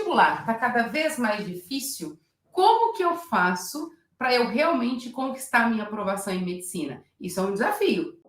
vestibular está cada vez mais difícil, como que eu faço para eu realmente conquistar a minha aprovação em medicina? Isso é um desafio.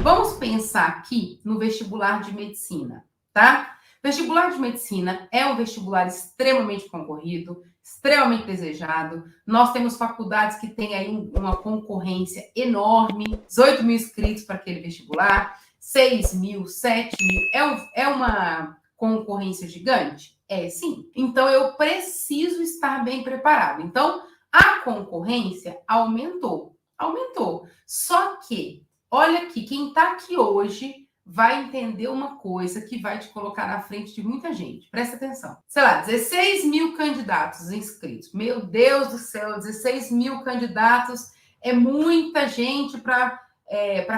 Vamos pensar aqui no vestibular de medicina, tá? Vestibular de medicina é um vestibular extremamente concorrido, extremamente desejado. Nós temos faculdades que têm aí uma concorrência enorme, 18 mil inscritos para aquele vestibular, 6 mil, 7 mil. É uma concorrência gigante? É, sim. Então, eu preciso estar bem preparado. Então, a concorrência aumentou. Aumentou. Só que, olha aqui, quem está aqui hoje vai entender uma coisa que vai te colocar na frente de muita gente. Presta atenção. Sei lá, 16 mil candidatos inscritos. Meu Deus do céu, 16 mil candidatos é muita gente para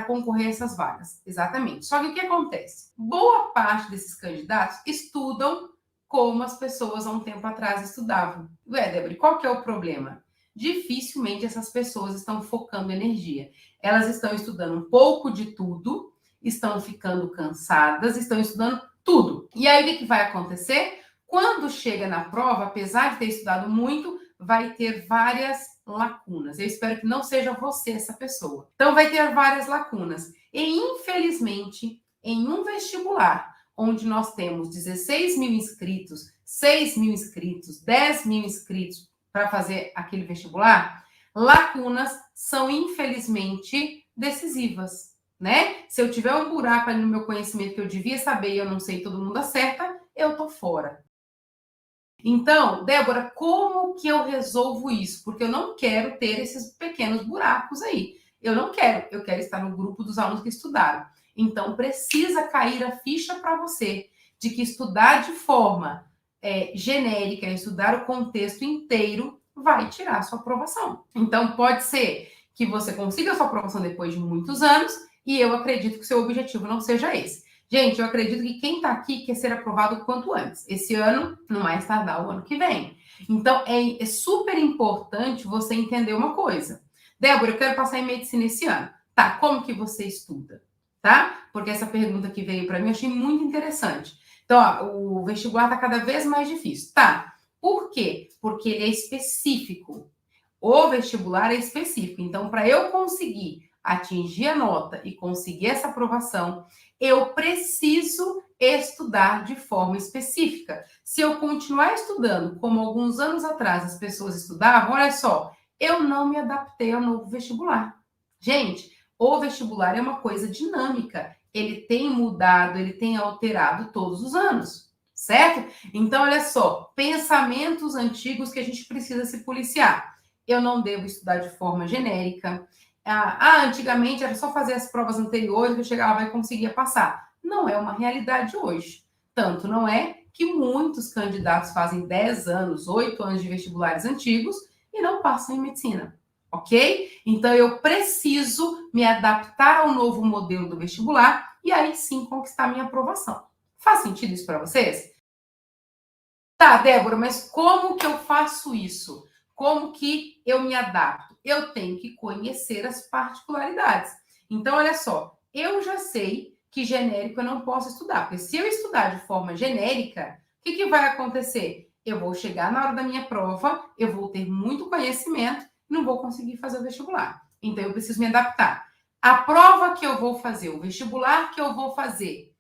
concorrer a essas vagas. Exatamente. Só que o que acontece? Boa parte desses candidatos estudam como as pessoas há um tempo atrás estudavam. Ué, Débora, qual que é o problema? Dificilmente essas pessoas estão focando energia. Elas estão estudando um pouco de tudo, estão ficando cansadas, estão estudando tudo. E aí, o que vai acontecer? Quando chega na prova, apesar de ter estudado muito, vai ter várias lacunas. Eu espero que não seja você essa pessoa. Então, vai ter várias lacunas. E, infelizmente, em um vestibular, onde nós temos 16 mil inscritos, 6 mil inscritos, 10 mil inscritos para fazer aquele vestibular, lacunas são, infelizmente, decisivas. Né? Se eu tiver um buraco ali no meu conhecimento que eu devia saber e eu não sei, todo mundo acerta, eu tô fora. Então, Débora, como que eu resolvo isso? Porque eu não quero ter esses pequenos buracos aí. Eu não quero, eu quero estar no grupo dos alunos que estudaram. Então, precisa cair a ficha para você de que estudar de forma genérica, estudar o contexto inteiro, vai tirar a sua aprovação. Então, pode ser que você consiga a sua aprovação depois de muitos anos, e eu acredito que o seu objetivo não seja esse. Gente, eu acredito que quem está aqui quer ser aprovado o quanto antes. Esse ano, no mais tardar o ano que vem. Então, é super importante você entender uma coisa. Débora, eu quero passar em medicina esse ano. Tá, como que você estuda? Tá? Porque essa pergunta que veio para mim eu achei muito interessante. Então, ó, o vestibular está cada vez mais difícil. Tá, por quê? Porque ele é específico. O vestibular é específico. Então, para eu conseguir atingir a nota e conseguir essa aprovação, eu preciso estudar de forma específica. Se eu continuar estudando como alguns anos atrás as pessoas estudavam, olha só, eu não me adaptei ao novo vestibular. Gente, o vestibular é uma coisa dinâmica. Ele tem mudado, ele tem alterado todos os anos, certo? Então, olha só, pensamentos antigos que a gente precisa se policiar. Eu não devo estudar de forma genérica. Antigamente era só fazer as provas anteriores que eu chegava e conseguia passar. Não é uma realidade hoje. Tanto não é que muitos candidatos fazem 10 anos, 8 anos de vestibulares antigos e não passam em medicina, ok? Então eu preciso me adaptar ao novo modelo do vestibular e aí sim conquistar minha aprovação. Faz sentido isso para vocês? Tá, Débora, mas como que eu faço isso? Como que eu me adapto? Eu tenho que conhecer as particularidades. Então, olha só, eu já sei que genérico eu não posso estudar, porque se eu estudar de forma genérica, o que vai acontecer? Eu vou chegar na hora da minha prova, eu vou ter muito conhecimento e não vou conseguir fazer o vestibular. Então, eu preciso me adaptar. A prova que eu vou fazer, o vestibular que eu vou fazer,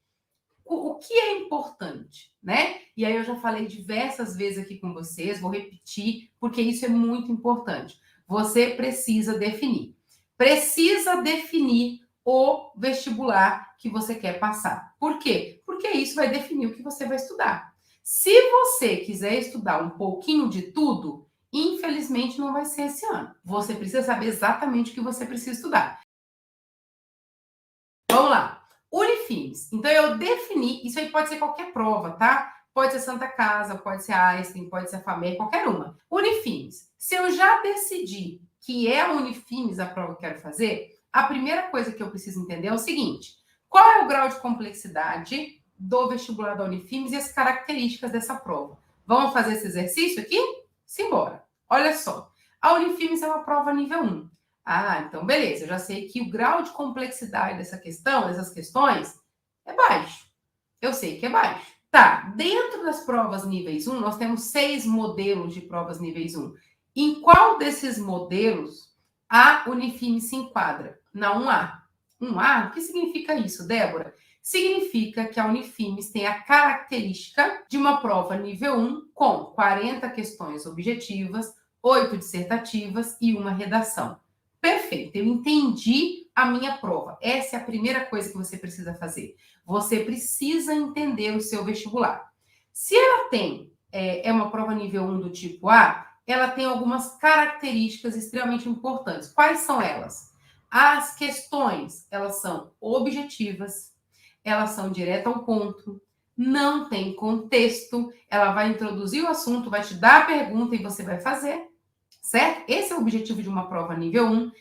o que é importante, né? E aí eu já falei diversas vezes aqui com vocês, vou repetir, porque isso é muito importante. Você precisa definir. Precisa definir o vestibular que você quer passar. Por quê? Porque isso vai definir o que você vai estudar. Se você quiser estudar um pouquinho de tudo, infelizmente não vai ser esse ano. Você precisa saber exatamente o que você precisa estudar. Vamos lá. Unifins. Então, eu defini, isso aí pode ser qualquer prova, tá? Pode ser Santa Casa, pode ser Einstein, pode ser FAMER, qualquer uma. Unifins. Se eu já decidi que é a Unifins a prova que eu quero fazer, a primeira coisa que eu preciso entender é o seguinte: qual é o grau de complexidade do vestibular da Unifins e as características dessa prova? Vamos fazer esse exercício aqui? Simbora. Olha só. A Unifins é uma prova nível 1. Então beleza, eu já sei que o grau de complexidade dessa questão, dessas questões, é baixo. Eu sei que é baixo. Tá, dentro das provas níveis 1, nós temos 6 modelos de provas níveis 1. Em qual desses modelos a Unifime se enquadra? Na 1A. 1A, o que significa isso, Débora? Significa que a Unifimes tem a característica de uma prova nível 1 com 40 questões objetivas, 8 dissertativas e uma redação. Perfeito, eu entendi a minha prova. Essa é a primeira coisa que você precisa fazer. Você precisa entender o seu vestibular. Se ela tem, é uma prova nível 1 do tipo A, ela tem algumas características extremamente importantes. Quais são elas? As questões, elas são objetivas, elas são direto ao ponto, não tem contexto, ela vai introduzir o assunto, vai te dar a pergunta e você vai fazer, certo? Esse é o objetivo de uma prova nível 1.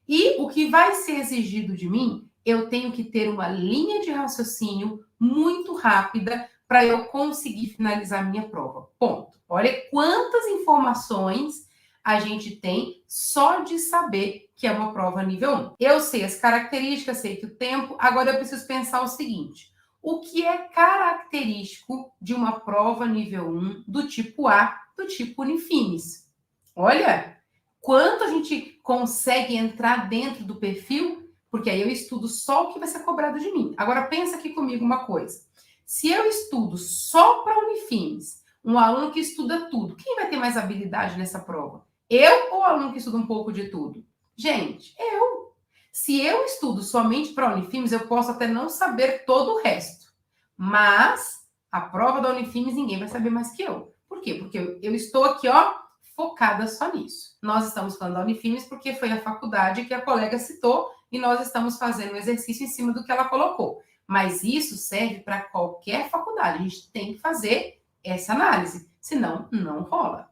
E o que vai ser exigido de mim, eu tenho que ter uma linha de raciocínio muito rápida para eu conseguir finalizar minha prova. Ponto. Olha quantas informações a gente tem só de saber que é uma prova nível 1. Eu sei as características, sei que o tempo, agora eu preciso pensar o seguinte: o que é característico de uma prova nível 1 do tipo A, do tipo Unifimes? Olha, quanto a gente consegue entrar dentro do perfil, porque aí eu estudo só o que vai ser cobrado de mim. Agora pensa aqui comigo uma coisa. Se eu estudo só para Unifimes, um aluno que estuda tudo, quem vai ter mais habilidade nessa prova? Eu ou o aluno que estuda um pouco de tudo? Gente, eu. Se eu estudo somente para Unifimes, eu posso até não saber todo o resto. Mas a prova da Unifimes ninguém vai saber mais que eu. Por quê? Porque eu estou aqui, ó, focada só nisso. Nós estamos falando da Unifimes porque foi a faculdade que a colega citou e nós estamos fazendo um exercício em cima do que ela colocou. Mas isso serve para qualquer faculdade. A gente tem que fazer essa análise, senão não rola.